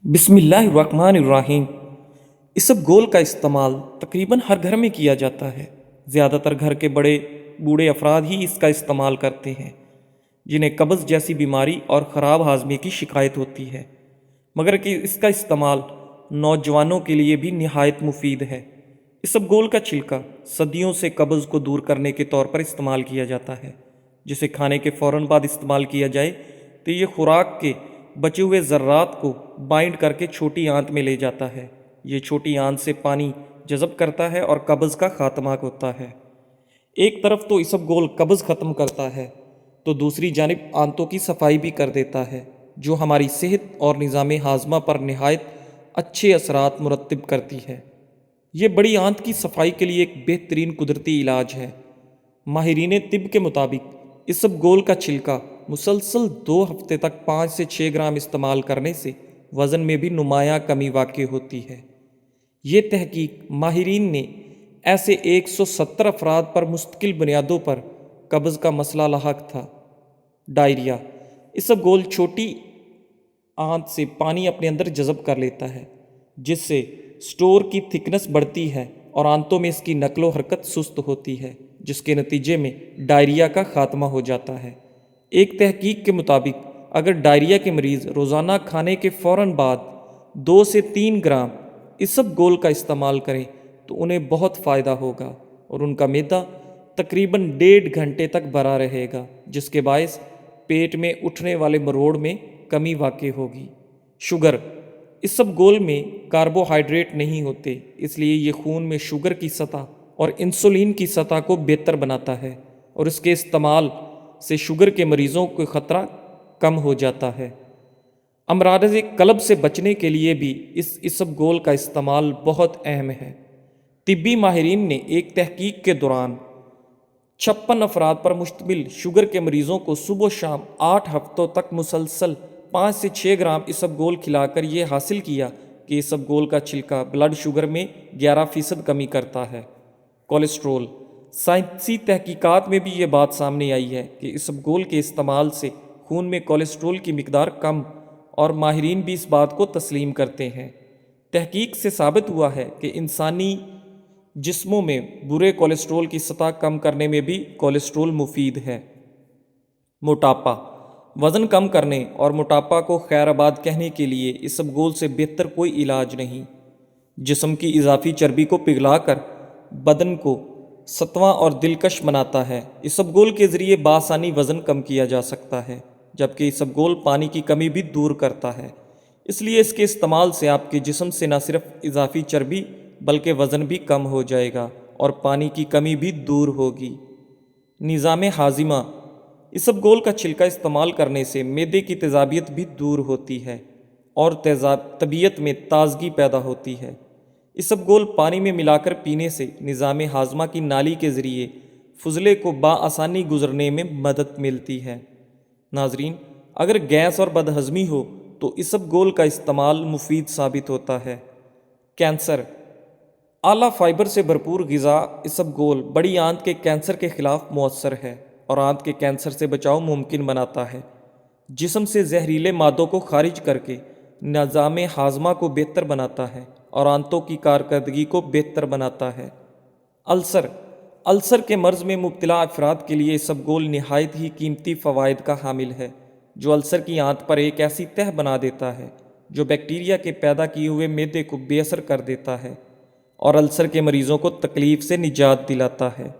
बिस्मिल्लाहिर्रहमानिर्रहीम। इसबगोल का इस्तेमाल तकरीबन हर घर में किया जाता है। ज़्यादातर घर के बड़े बूढ़े अफराद ही इसका इस्तेमाल करते हैं जिन्हें कब्ज़ जैसी बीमारी और ख़राब हाजमे की शिकायत होती है, मगर कि इसका इस्तेमाल नौजवानों के लिए भी निहायत मुफीद है। इसबगोल का छिलका सदियों से कब्ज़ को दूर करने के तौर पर इस्तेमाल किया जाता है। जिसे खाने के फ़ौरन बाद इस्तेमाल किया जाए तो ये खुराक के बचे हुए ज़र्रात को बाइंड करके छोटी आंत में ले जाता है। ये छोटी आंत से पानी जज़ब करता है और कब्ज़ का खात्मा होता है। एक तरफ तो इसबगोल कब्ज़ ख़त्म करता है तो दूसरी जानिब आंतों की सफाई भी कर देता है, जो हमारी सेहत और निज़ाम हाजमा पर नहायत अच्छे असरात मुरतब करती है। ये बड़ी आंत की सफाई के लिए एक बेहतरीन कुदरती इलाज है। माहिरीन तिब के मुताबिक इसबगोल का छिलका मुसलसल 2 हफ्ते तक 5 से 6 ग्राम इस्तेमाल करने से वज़न में भी नुमाया कमी वाक़ई होती है। ये तहकीक माहिरीन ने ऐसे 170 अफराद पर मुस्तकिल बुनियादों पर कब्ज़ का मसला लाहक था। डायरिया। इसबगोल छोटी आंत से पानी अपने अंदर जज़ब कर लेता है, जिससे स्टोर की थिकनेस बढ़ती है और आंतों में इसकी नकलो हरकत सुस्त होती है, जिसके नतीजे में डायरिया का खात्मा हो जाता है। एक तहकीक के मुताबिक अगर डायरिया के मरीज़ रोज़ाना खाने के फ़ौरन बाद 2 से 3 ग्राम इसबगोल का इस्तेमाल करें तो उन्हें बहुत फ़ायदा होगा और उनका मैदा तकरीबन 1.5 घंटे तक भरा रहेगा, जिसके बायस पेट में उठने वाले मरोड़ में कमी वाक़ई होगी। शुगर। इसबगोल में कार्बोहाइड्रेट नहीं होते, इसलिए ये खून में शुगर की सतह और इंसुलिन की सतह को बेहतर बनाता है और इसके इस्तेमाल से शुगर के मरीज़ों को ख़तरा कम हो जाता है। अमराज़ कल्ब से बचने के लिए भी इस इसबगोल का इस्तेमाल बहुत अहम है। तिब्बी माहिरीन ने एक तहकीक के दौरान 56 अफराद पर मुश्तमिल शुगर के मरीज़ों को सुबह शाम 8 हफ्तों तक मुसलसल 5 से 6 ग्राम इसबगोल खिलाकर ये हासिल किया कि इसबगोल का छिलका ब्लड शुगर में 11% कमी करता है। कोलेस्ट्रोल। साइंसी तहकीकात में भी ये बात सामने आई है कि इसबगोल के इस्तेमाल से खून में कोलेस्ट्रोल की मिकदार कम, और माहिरीन भी इस बात को तस्लीम करते हैं। तहकीक से साबित हुआ है कि इंसानी जिस्मों में बुरे कोलेस्ट्रोल की सतह कम करने में भी कोलेस्ट्रोल मुफीद है। मोटापा। वज़न कम करने और मोटापा को खैराबाद कहने के लिए इसबगोल से बेहतर कोई इलाज नहीं। जिस्म की इजाफी चर्बी को पिघलाकर बदन को सतवां और दिलकश बनाता है। इसबगोल के ज़रिए बासानी वज़न कम किया जा सकता है, जबकि इसबगोल पानी की कमी भी दूर करता है। इसलिए इसके इस्तेमाल से आपके जिस्म से न सिर्फ इजाफी चर्बी बल्कि वज़न भी कम हो जाएगा और पानी की कमी भी दूर होगी। निज़ाम हाजिमा। इसबगोल का छिलका इस्तेमाल करने से मैदे की तेज़ाबियत भी दूर होती है और तबीयत में ताजगी पैदा होती है। इसबगोल पानी में मिलाकर पीने से निज़ाम हाजमा की नाली के ज़रिए फुजले को बाआसानी गुजरने में मदद मिलती है। नाजरीन, अगर गैस और बदहज़मी हो तो इसबगोल का इस्तेमाल मुफीद साबित होता है। कैंसर। आला फाइबर से भरपूर ग़िज़ा इसबगोल बड़ी आंत के कैंसर के ख़िलाफ़ मौसर है और आंत के कैंसर से बचाव मुमकिन बनाता है। जिस्म से जहरीले मादों को खारिज करके निज़ाम हाजमा को बेहतर बनाता है और आंतों की कारकर्दगी को बेहतर बनाता है। अल्सर के मर्ज़ में मुब्तला अफराद के लिए इसबगोल नहायत ही कीमती फ़वाइद का हामिल है, जो अल्सर की आंत पर एक ऐसी तह बना देता है जो बैक्टीरिया के पैदा किए हुए मैदे को बेअसर कर देता है और अल्सर के मरीज़ों को तकलीफ़ से निजात दिलाता है।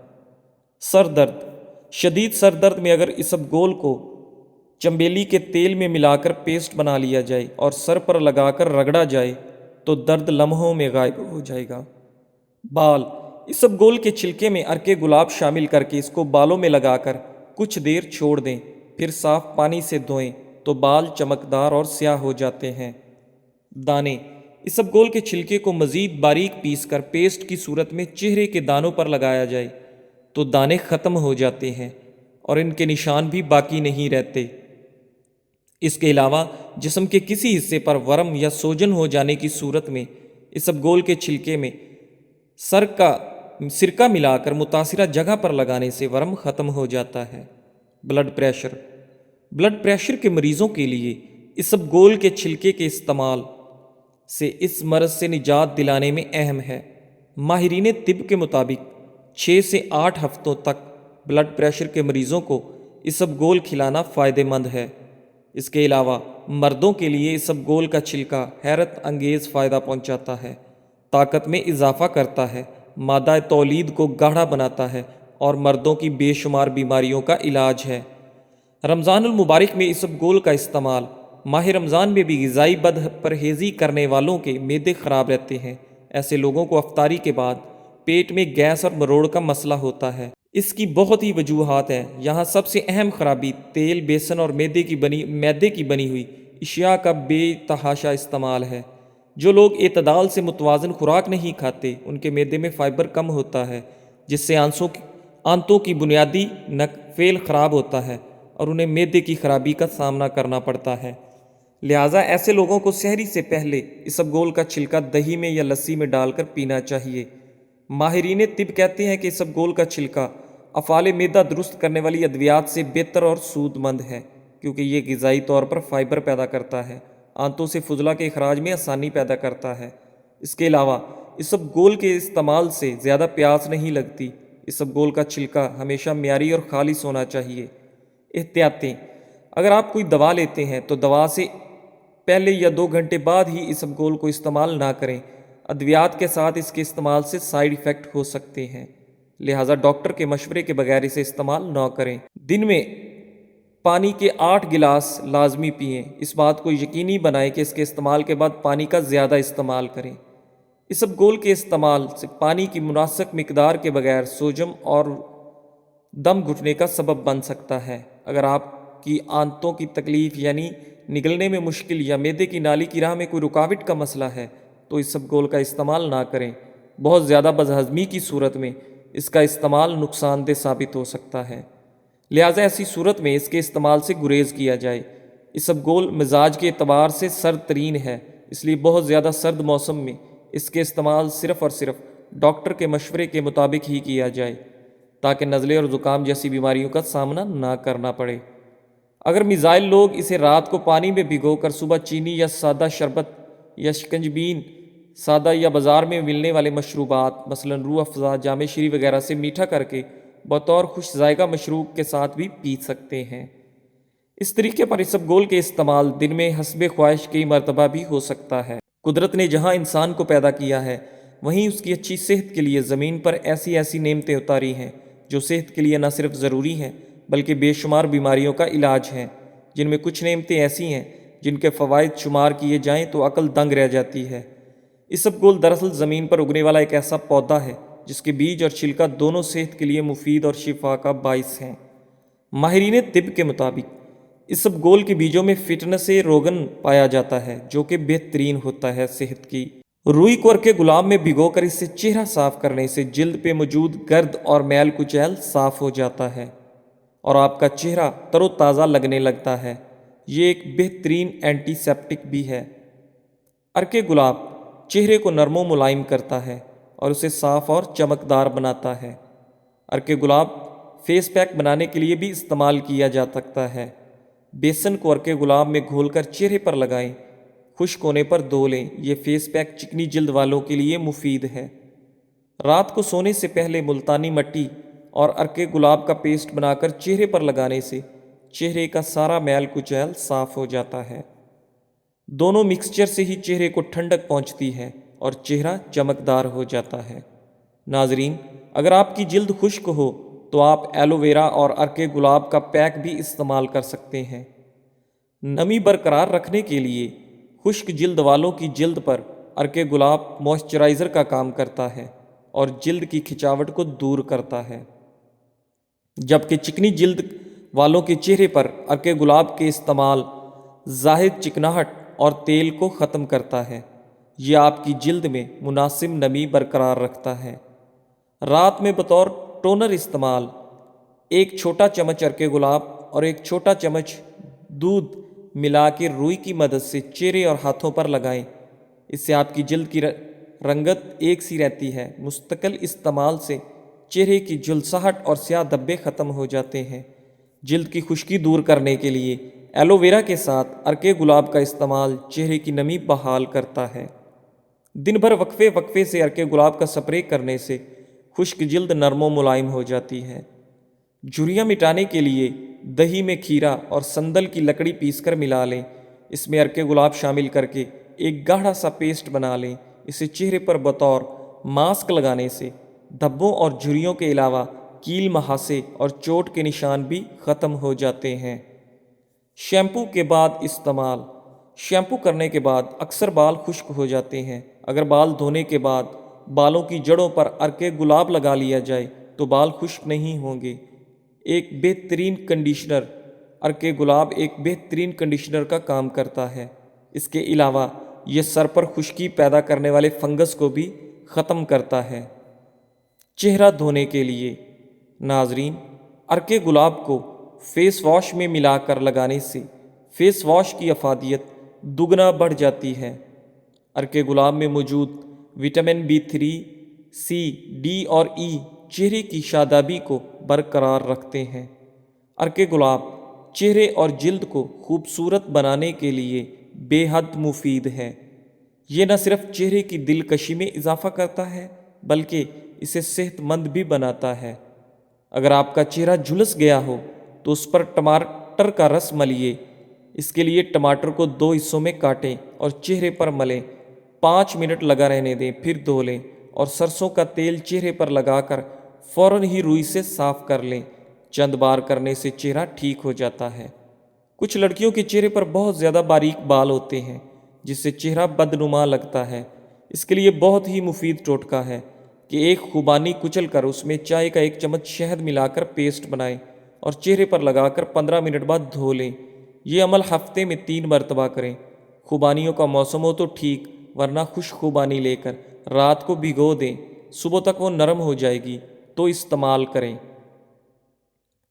सर दर्द। शदीद सर दर्द में अगर इसबगोल को चंबेली के तेल में मिलाकर पेस्ट बना लिया जाए और सर पर लगाकर रगड़ा जाए तो दर्द लम्हों में गायब हो जाएगा। बाल। इसबगोल के छिलके में अर्के गुलाब शामिल करके इसको बालों में लगाकर कुछ देर छोड़ दें, फिर साफ पानी से धोएं तो बाल चमकदार और स्याह हो जाते हैं। दाने। इसबगोल के छिलके को मज़ीद बारीक पीस कर पेस्ट की सूरत में चेहरे के दानों पर लगाया जाए तो दाने ख़त्म हो जाते हैं और इनके निशान भी बाकी नहीं रहते। इसके अलावा जिस्म के किसी हिस्से पर वर्म या सोजन हो जाने की सूरत में इसबगोल के छिलके में सिरका मिलाकर मुतासिरा जगह पर लगाने से वर्म ख़त्म हो जाता है। Blood pressure. ब्लड प्रेशर के मरीज़ों के लिए इसबगोल के छिलके के इस्तेमाल سے اس مرض سے نجات دلانے میں اہم ہے۔ ماہرین طب کے مطابق 6 سے 8 ہفتوں تک بلڈ پریشر کے مریضوں کو اسبگول کھلانا فائدہ مند ہے۔ اس کے علاوہ مردوں کے لیے اسبگول کا چھلکا حیرت انگیز فائدہ پہنچاتا ہے، طاقت میں اضافہ کرتا ہے، مادہ تولید کو گاڑھا بناتا ہے اور مردوں کی بے شمار بیماریوں کا علاج ہے۔ رمضان المبارک میں اسبگول کا استعمال ماہ رمضان میں بھی غذائی بد پرہیزی کرنے والوں کے معدے خراب رہتے ہیں۔ ایسے لوگوں کو افطاری کے بعد پیٹ میں گیس اور مروڑ کا مسئلہ ہوتا ہے۔ اس کی بہت ہی وجوہات ہیں۔ یہاں سب سے اہم خرابی تیل، بیسن اور میدے کی بنی ہوئی اشیاء کا بے تحاشا استعمال ہے۔ جو لوگ اعتدال سے متوازن خوراک نہیں کھاتے ان کے معدے میں فائبر کم ہوتا ہے، جس سے آنتوں کی بنیادی فعل خراب ہوتا ہے اور انہیں معدے کی خرابی کا سامنا کرنا پڑتا ہے۔ لہٰذا ایسے لوگوں کو سحری سے پہلے اسبگول کا چھلکا دہی میں یا لسی میں ڈال کر پینا چاہیے۔ ماہرین طب کہتے ہیں کہ اسبگول کا چھلکا افعال معدہ درست کرنے والی ادویات سے بہتر اور سود مند ہے، کیونکہ یہ غذائی طور پر فائبر پیدا کرتا ہے، آنتوں سے فضلہ کے اخراج میں آسانی پیدا کرتا ہے۔ اس کے علاوہ اسبگول کے استعمال سے زیادہ پیاس نہیں لگتی۔ اسبگول کا چھلکا ہمیشہ معیاری اور خالص ہونا چاہیے۔ احتیاطیں: اگر آپ کوئی دوا لیتے ہیں تو دوا سے پہلے یا 2 گھنٹے بعد ہی اسبگول کو استعمال نہ کریں۔ ادویات کے ساتھ اس کے استعمال سے سائیڈ ایفیکٹ ہو سکتے ہیں، لہٰذا ڈاکٹر کے مشورے کے بغیر اسے استعمال نہ کریں۔ دن میں پانی کے 8 گلاس لازمی پئیں۔ اس بات کو یقینی بنائیں کہ اس کے استعمال کے بعد پانی کا زیادہ استعمال کریں۔ اسبگول کے استعمال سے پانی کی مناسب مقدار کے بغیر سوجن اور دم گھٹنے کا سبب بن سکتا ہے۔ اگر آپ کی آنتوں کی تکلیف یعنی نگلنے میں مشکل یا معدے کی نالی کی راہ میں کوئی رکاوٹ کا مسئلہ ہے تو اسبگول کا استعمال نہ کریں۔ بہت زیادہ بد کی صورت میں اس کا استعمال نقصان دہ ثابت ہو سکتا ہے، لہٰذا ایسی صورت میں اس کے استعمال سے گریز کیا جائے۔ اسبگول مزاج کے اعتبار سے سرد ترین ہے، اس لیے بہت زیادہ سرد موسم میں اس کے استعمال صرف اور صرف ڈاکٹر کے مشورے کے مطابق ہی کیا جائے تاکہ نزلے اور زکام جیسی بیماریوں کا سامنا نہ کرنا پڑے۔ اگر میزائل لوگ اسے رات کو پانی میں بھگو کر صبح چینی یا سادہ شربت یا شکنجبین سادہ یا بازار میں ملنے والے مشروبات مثلا روح افزا، جام شری وغیرہ سے میٹھا کر کے بطور خوش ذائقہ مشروب کے ساتھ بھی پی سکتے ہیں۔ اس طریقے پر اسبگول کے استعمال دن میں حسب خواہش کئی مرتبہ بھی ہو سکتا ہے۔ قدرت نے جہاں انسان کو پیدا کیا ہے وہیں اس کی اچھی صحت کے لیے زمین پر ایسی نعمتیں اتاری ہیں جو صحت کے لیے نہ صرف ضروری ہیں بلکہ بے شمار بیماریوں کا علاج ہیں، جن میں کچھ نعمتیں ایسی ہیں جن کے فوائد شمار کیے جائیں تو عقل دنگ رہ جاتی ہے۔ اسبگول دراصل زمین پر اگنے والا ایک ایسا پودا ہے جس کے بیج اور چھلکا دونوں صحت کے لیے مفید اور شفا کا باعث ہیں۔ ماہرین طب کے مطابق اسبگول کے بیجوں میں فٹنس روگن پایا جاتا ہے جو کہ بہترین ہوتا ہے صحت کی۔ روئی کو ارکے گلاب میں بھگو کر اس سے چہرہ صاف کرنے سے جلد پہ موجود گرد اور میل کچیل صاف ہو جاتا ہے اور آپ کا چہرہ تر و تازہ لگنے لگتا ہے۔ یہ ایک بہترین اینٹی سیپٹک بھی ہے۔ ارکے گلاب چہرے کو نرم و ملائم کرتا ہے اور اسے صاف اور چمکدار بناتا ہے۔ ارکے گلاب فیس پیک بنانے کے لیے بھی استعمال کیا جا سکتا ہے۔ بیسن کو ارکے گلاب میں گھول کر چہرے پر لگائیں، خشک ہونے پر دھو لیں۔ یہ فیس پیک چکنی جلد والوں کے لیے مفید ہے۔ رات کو سونے سے پہلے ملتانی مٹی اور ارکے گلاب کا پیسٹ بنا کر چہرے پر لگانے سے چہرے کا سارا میل کچیل صاف ہو جاتا ہے۔ دونوں مکسچر سے ہی چہرے کو ٹھنڈک پہنچتی ہے اور چہرہ چمکدار ہو جاتا ہے۔ ناظرین، اگر آپ کی جلد خشک ہو تو آپ ایلو ویرا اور ارکے گلاب کا پیک بھی استعمال کر سکتے ہیں۔ نمی برقرار رکھنے کے لیے خشک جلد والوں کی جلد پر ارکے گلاب موئسچرائزر کا کام کرتا ہے اور جلد کی کھچاوٹ کو دور کرتا ہے، جبکہ چکنی جلد والوں کے چہرے پر ارکے گلاب کے استعمال زائد چکناہٹ اور تیل کو ختم کرتا ہے۔ یہ آپ کی جلد میں مناسب نمی برقرار رکھتا ہے۔ رات میں بطور ٹونر استعمال 1 چھوٹا چمچ ارکے گلاب اور 1 چھوٹا چمچ دودھ ملا کے روئی کی مدد سے چہرے اور ہاتھوں پر لگائیں۔ اس سے آپ کی جلد کی رنگت ایک سی رہتی ہے۔ مستقل استعمال سے چہرے کی جھلساہٹ اور سیاہ دھبے ختم ہو جاتے ہیں۔ جلد کی خشکی دور کرنے کے لیے ایلو ویرا کے ساتھ ارکے گلاب کا استعمال چہرے کی نمی بحال کرتا ہے۔ दिन भर वक्फे वक्फे से अर्के गुलाब का स्प्रे करने से खुश्क जिल्द नरम मुलायम हो जाती है। झुर्रियाँ मिटाने के लिए दही में खीरा और संदल की लकड़ी पीसकर मिला लें। इसमें अर्के गुलाब शामिल करके एक गाढ़ा सा पेस्ट बना लें। इसे चेहरे पर बतौर मास्क लगाने से धब्बों और झुर्रियों के अलावा कील महासे और चोट के निशान भी ख़त्म हो जाते हैं। शैम्पू के बाद इस्तेमाल। शैम्पू करने के बाद अक्सर बाल खुश्क हो जाते हैं। अगर बाल धोने के बाद बालों की जड़ों पर अर्के गुलाब लगा लिया जाए तो बाल खुश्क नहीं होंगे। एक बेहतरीन कंडीशनर। अर्के गुलाब एक बेहतरीन कंडीशनर का काम करता है। इसके अलावा ये सर पर खुश्की पैदा करने वाले फंगस को भी ख़त्म करता है। चेहरा धोने के लिए नाजरीन, अर्के गुलाब को फेस वॉश में मिलाकर लगाने से फेस वॉश की अफादियत दुगना बढ़ जाती है। अर्के गुलाब में मौजूद विटामिन B3, C, D और E चेहरे की शादाबी को बरकरार रखते हैं। अर्के गुलाब चेहरे और जिल्द को खूबसूरत बनाने के लिए बेहद मुफीद है। ये न सिर्फ चेहरे की दिलकशी में इजाफा करता है बल्कि इसे सेहतमंद भी बनाता है। अगर आपका चेहरा झुलस गया हो तो उस पर टमाटर का रस मलिए। इसके लिए टमाटर को 2 हिस्सों में काटें और चेहरे पर मलें। 5 मिनट लगा रहने दें, फिर धो लें और सरसों का तेल चेहरे पर लगाकर फ़ौरन ही रुई से साफ़ कर लें। चंद बार करने से चेहरा ठीक हो जाता है। कुछ लड़कियों के चेहरे पर बहुत ज़्यादा बारीक बाल होते हैं जिससे चेहरा बदनुमा लगता है। इसके लिए बहुत ही मुफीद टोटका है कि एक खुबानी कुचल कर उसमें चाय का 1 चम्मच शहद मिलाकर पेस्ट बनाएं और चेहरे पर लगाकर 15 मिनट बाद धो लें। ये अमल हफ्ते में 3 मरतबा करें। खुबानियों का मौसम हो तो ठीक, वरना खुश खुबानी लेकर रात को भिगो दें। सुबह तक वो नरम हो जाएगी तो इस्तेमाल करें।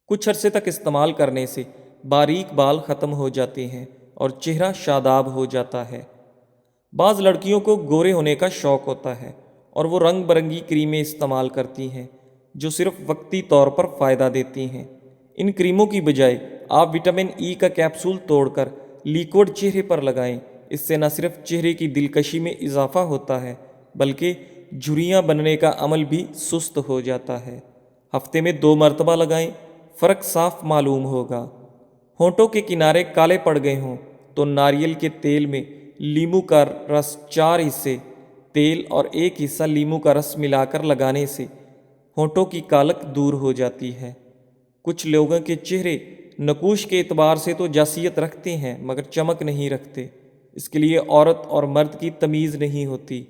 कुछ अरसे तक इस्तेमाल करने से बारीक बाल ख़त्म हो जाते हैं और चेहरा शादाब हो जाता है। बाज़ लड़कियों को गोरे होने का शौक़ होता है और वो रंग बरंगी क्रीमें इस्तेमाल करती हैं जो सिर्फ वक्ती तौर पर फ़ायदा देती हैं। इन क्रीमों की बजाय आप विटामिन E का कैप्सूल तोड़कर लिक्विड चेहरे पर लगाएं। इससे न सिर्फ चेहरे की दिलकशी में इजाफा होता है बल्कि झुर्रियाँ बनने का अमल भी सुस्त हो जाता है। हफ्ते में 2 मरतबा लगाएं, फ़र्क साफ मालूम होगा। होंठों के किनारे काले पड़ गए हों तो नारियल के तेल में लीमू का रस 4 हिस्से तेल और 1 हिस्सा लीमू का रस मिलाकर लगाने से होंठों की कालक दूर हो जाती है। कुछ लोगों के चेहरे नकूश के एतबार से तो जासियत रखते हैं मगर चमक नहीं रखते। इसके लिए औरत और मर्द की तमीज़ नहीं होती।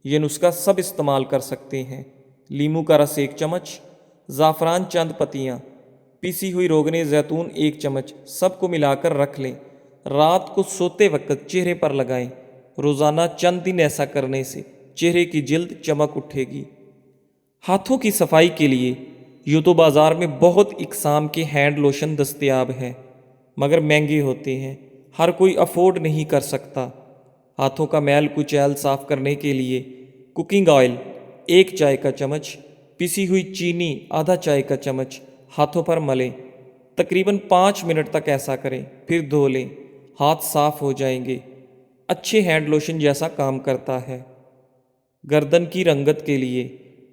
ये नुस्खा सब इस्तेमाल कर सकते हैं। लीमू का रस 1 चम्मच, ज़ाफ़रान चंद पत्तियाँ, पीसी हुई रोगने ज़ैतून 1 चम्मच, सबको मिलाकर रख लें। रात को सोते वक्त चेहरे पर लगाएं। रोज़ाना चंद दिन ऐसा करने से चेहरे की जिल्द चमक उठेगी। हाथों की सफाई के लिए यूँ तो बाज़ार में बहुत इक़साम के हैंड लोशन दस्तयाब हैं मगर महंगे होते हैं, हर कोई अफोर्ड नहीं कर सकता। हाथों का मैल कुचैल साफ़ करने के लिए कुकिंग ऑयल 1 चाय का चम्मच, पिसी हुई चीनी आधा चाय का चम्मच हाथों पर मलें। तकरीबन 5 मिनट तक ऐसा करें, फिर धो लें। हाथ साफ हो जाएंगे। अच्छे हैंड लोशन जैसा काम करता है। गर्दन की रंगत के लिए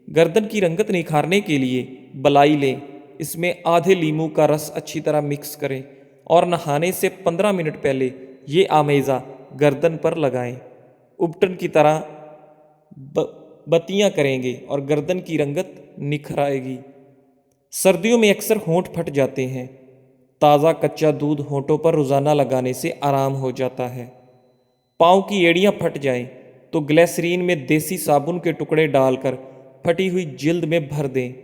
गर्दन की रंगत निखारने के लिए बलाई लें। इसमें आधे लीमू का रस अच्छी तरह मिक्स करें और नहाने से 15 मिनट पहले ये आमेज़ा गर्दन पर लगाएं। उपटन की तरह बत्तियाँ करेंगे और गर्दन की रंगत निखर आएगी। सर्दियों में अक्सर होंठ फट जाते हैं। ताज़ा कच्चा दूध होंठों पर रोज़ाना लगाने से आराम हो जाता है। पाँव की एड़ियाँ फट जाएं तो ग्लिसरीन में देसी साबुन के टुकड़े डालकर फटी हुई जिल्द में भर दें।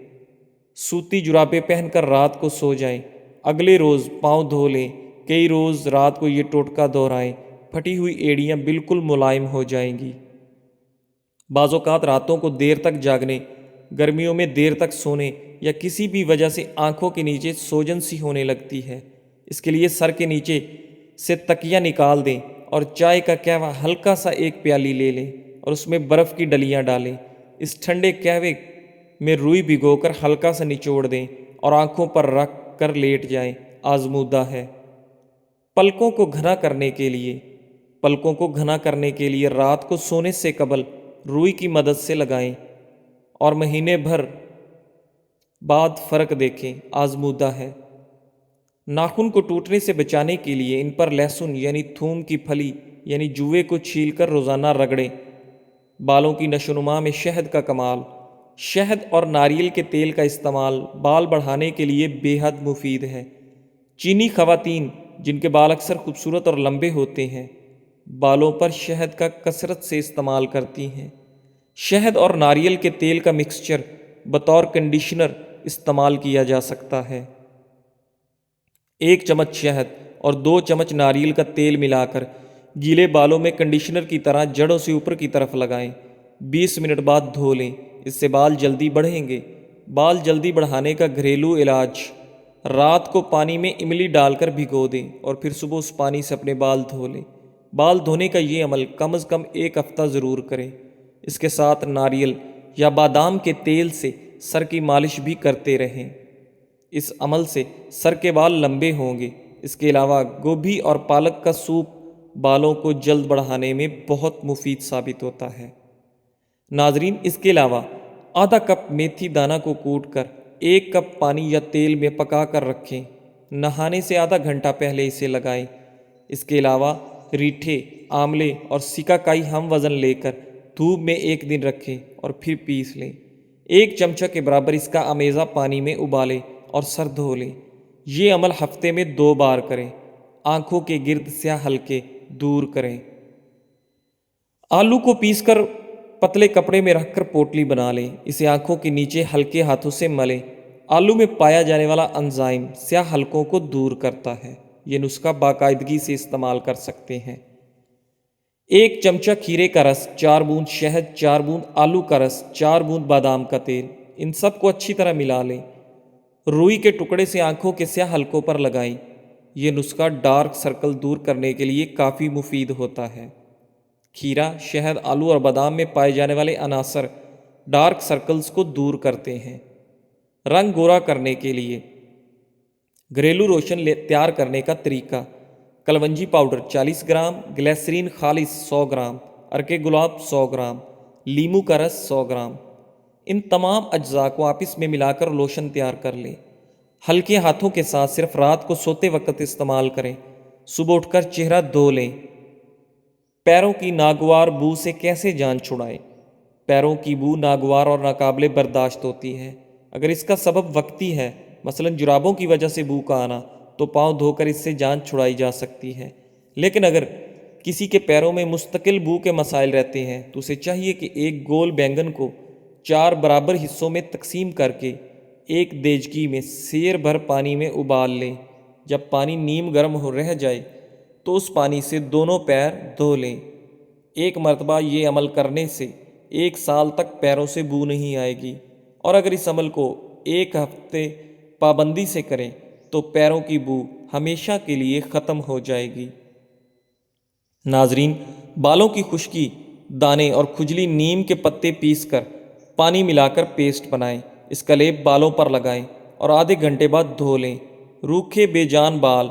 सूती जुराबें पहनकर रात को सो जाएं। अगले रोज़ पाँव धो लें। कई रोज़ रात को ये टोटका दोहराएं। फटी हुई एड़ियाँ बिल्कुल मुलायम हो जाएंगी। बाज़ औक़ात रातों को देर तक जागने, गर्मियों में देर तक सोने या किसी भी वजह से आँखों के नीचे सोजन सी होने लगती है। इसके लिए सर के नीचे से तकिया निकाल दें और चाय का कहवा हल्का सा 1 प्याली ले लें और उसमें बर्फ़ की डलियाँ डालें। इस ठंडे कहवे में रुई भिगोकर हल्का सा निचोड़ दें और आँखों पर रख कर लेट जाएं। आजमूदा है। पलकों को घना करने के लिए पलकों को घना करने के लिए रात को सोने से कबल रुई की मदद से लगाएं और महीने भर बाद फ़र्क देखें, आजमूदा है। नाखून को टूटने से बचाने के लिए इन पर लहसुन यानी थूम की फली यानी जुए को छीलकर रोज़ाना रगड़ें। बालों की नशोनुमा में शहद का कमाल। शहद और नारियल के तेल का इस्तेमाल बाल बढ़ाने के लिए बेहद मुफीद है। चीनी ख़वातीन जिनके बाल अक्सर खूबसूरत और लंबे होते हैं, बालों पर शहद का कसरत से इस्तेमाल करती हैं। शहद और नारियल के तेल का मिक्सचर बतौर कंडीशनर इस्तेमाल किया जा सकता है। 1 चम्मच शहद और 2 चम्मच नारियल का तेल मिलाकर गीले बालों में कंडीशनर की तरह जड़ों से ऊपर की तरफ लगाएं। 20 मिनट बाद धो लें, इससे बाल जल्दी बढ़ेंगे। बाल जल्दी बढ़ाने का घरेलू इलाज, रात को पानी में इमली डालकर भिगो दें और फिर सुबह उस पानी से अपने बाल धो लें। बाल धोने का ये अमल कम से कम 1 हफ्ता ज़रूर करें। इसके साथ नारियल या बादाम के तेल से सर की मालिश भी करते रहें। इस अमल से सर के बाल लंबे होंगे। इसके अलावा गोभी और पालक का सूप बालों को जल्द बढ़ाने में बहुत मुफीद साबित होता है। नाजरीन, इसके अलावा आधा कप मेथी दाना को कूटकर 1 कप पानी या तेल में पका कर रखें। नहाने से आधा घंटा पहले इसे लगाएं। इसके अलावा रीठे, आंवले और सिकाकाई हम वज़न लेकर धूप में 1 दिन रखें और फिर पीस लें। 1 चमचा के बराबर इसका अमेज़ा पानी में उबालें और सर धो लें। ये अमल हफ्ते में 2 बार करें। आँखों के गिर्द स्याह हल्के दूर करें। आलू को पीसकर पतले कपड़े में रखकर पोटली बना लें। इसे आँखों के नीचे हल्के हाथों से मलें। आलू में पाया जाने वाला एंजाइम स्याह हलकों को दूर करता है। ये नुस्खा बाकायदगी से इस्तेमाल कर सकते हैं। 1 चमचा खीरे का रस, 4 बूंद शहद, 4 बूंद आलू का रस, 4 बूंद बादाम का तेल, इन सब को अच्छी तरह मिला लें। रुई के टुकड़े से आँखों के स्याह हलकों पर लगाएं। ये नुस्खा डार्क सर्कल दूर करने के लिए काफ़ी मुफीद होता है। खीरा, शहद, आलू और बादाम में पाए जाने वाले अनासर डार्क सर्कल्स को दूर करते हैं। रंग गोरा करने के लिए घरेलू रोशन तैयार करने का तरीका: कलवंजी पाउडर 40 ग्राम, ग्लिसरीन खालिस 100 ग्राम, अर्के गुलाब 100 ग्राम, लीमू का रस 100 ग्राम। इन तमाम अज्जा को आपस में मिलाकर लोशन तैयार कर लें। हल्के हाथों के साथ सिर्फ रात को सोते वक्त इस्तेमाल करें। सुबह उठकर चेहरा धो लें। पैरों की नागवार बू से कैसे जान छुड़ाएं? पैरों की बू नागवार और नाकाबिले बर्दाश्त होती है। अगर इसका सबब वक्ती है, मसलन जुराबों की वजह से बू का आना, तो पाँव धोकर इससे जान छुड़ाई जा सकती है। लेकिन अगर किसी के पैरों में मुस्तकिल बू के मसाइल रहते हैं तो उसे चाहिए कि एक गोल बैंगन को 4 बराबर हिस्सों में तकसीम करके एक देजकी में सेर भर पानी में उबाल लें। जब पानी नीम गर्म हो रह जाए तो उस पानी से दोनों पैर धो लें। 1 मरतबा ये अमल करने से 1 साल तक पैरों से बू नहीं आएगी। और अगर इस अमल को 1 हफ्ते पाबंदी से करें तो पैरों की बू हमेशा के लिए ख़त्म हो जाएगी। नाजरीन, बालों की खुश्की, दाने और खुजली नीम के पत्ते पीसकर पानी मिलाकर पेस्ट बनाएं। इसका लेप बालों पर लगाएं और आधे घंटे बाद धो लें। रूखे बेजान बाल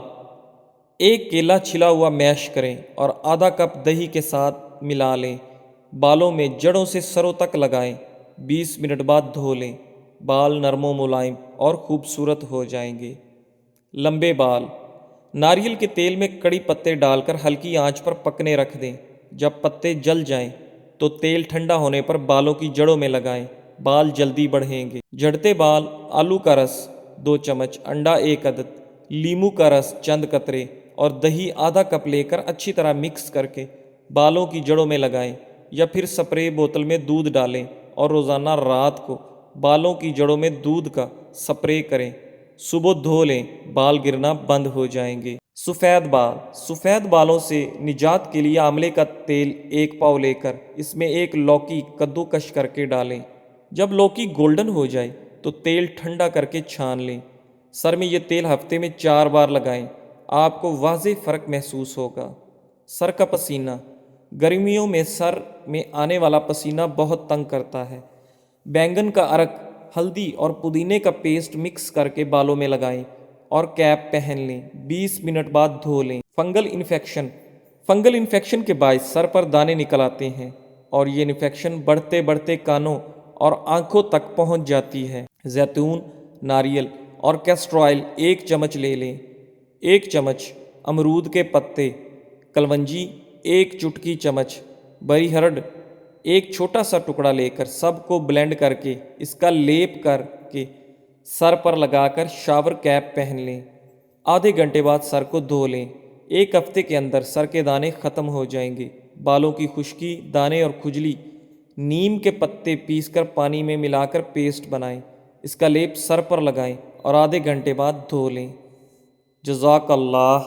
1 केला छिला हुआ मैश करें और आधा कप दही के साथ मिला लें। बालों में जड़ों से सरों तक लगाएं। 20 मिनट बाद धो लें। बाल नरमो मुलायम और खूबसूरत हो जाएंगे। लंबे बाल नारियल के तेल में कड़ी पत्ते डालकर हल्की आंच पर पकने रख दें। जब पत्ते जल जाएं तो तेल ठंडा होने पर बालों की जड़ों में लगाएं। बाल जल्दी बढ़ेंगे। झड़ते बाल आलू का रस 2 चम्मच, अंडा 1 अदद, लीमू का रस चंद कतरे और दही आधा कप लेकर अच्छी तरह मिक्स करके बालों की जड़ों में लगाएं या फिर स्प्रे बोतल में दूध डालें और रोज़ाना रात को बालों की जड़ों में दूध का स्प्रे करें। सुबह धो लें, बाल गिरना बंद हो जाएंगे। सफ़ेद बालों से निजात के लिए आंवले का तेल 1 पाव लेकर इसमें 1 लौकी कद्दूकश करके डालें। जब लौकी गोल्डन हो जाए तो तेल ठंडा करके छान लें। सर में ये तेल हफ्ते में 4 बार लगाएं। आपको वाज़ेह फ़र्क महसूस होगा। सर का पसीना गर्मियों में सर में आने वाला पसीना बहुत तंग करता है। बैंगन का अर्क, हल्दी और पुदीने का पेस्ट मिक्स करके बालों में लगाएं और कैप पहन लें। 20 मिनट बाद धो लें। फंगल इन्फेक्शन فنگل انفیکشن کے باعث سر پر دانے نکل آتے ہیں اور یہ انفیکشن بڑھتے بڑھتے کانوں اور آنکھوں تک پہنچ جاتی ہے۔ زیتون، ناریل اور کیسٹر آئل 1 چمچ لے لیں۔ 1 چمچ امرود کے پتے، کلونجی 1 چٹکی چمچ، بری ہرڈ 1 چھوٹا سا ٹکڑا لے کر سب کو بلینڈ کر کے اس کا لیپ کر کے سر پر لگا کر شاور کیپ پہن لیں۔ آدھے گھنٹے بعد سر کو دھو لیں۔ 1 ہفتے کے اندر سر کے دانے ختم ہو جائیں گے۔ بالوں کی خشکی، دانے اور کھجلی، نیم کے پتے پیس کر پانی میں ملا کر پیسٹ بنائیں، اس کا لیپ سر پر لگائیں اور آدھے گھنٹے بعد دھو لیں۔ جزاک اللہ۔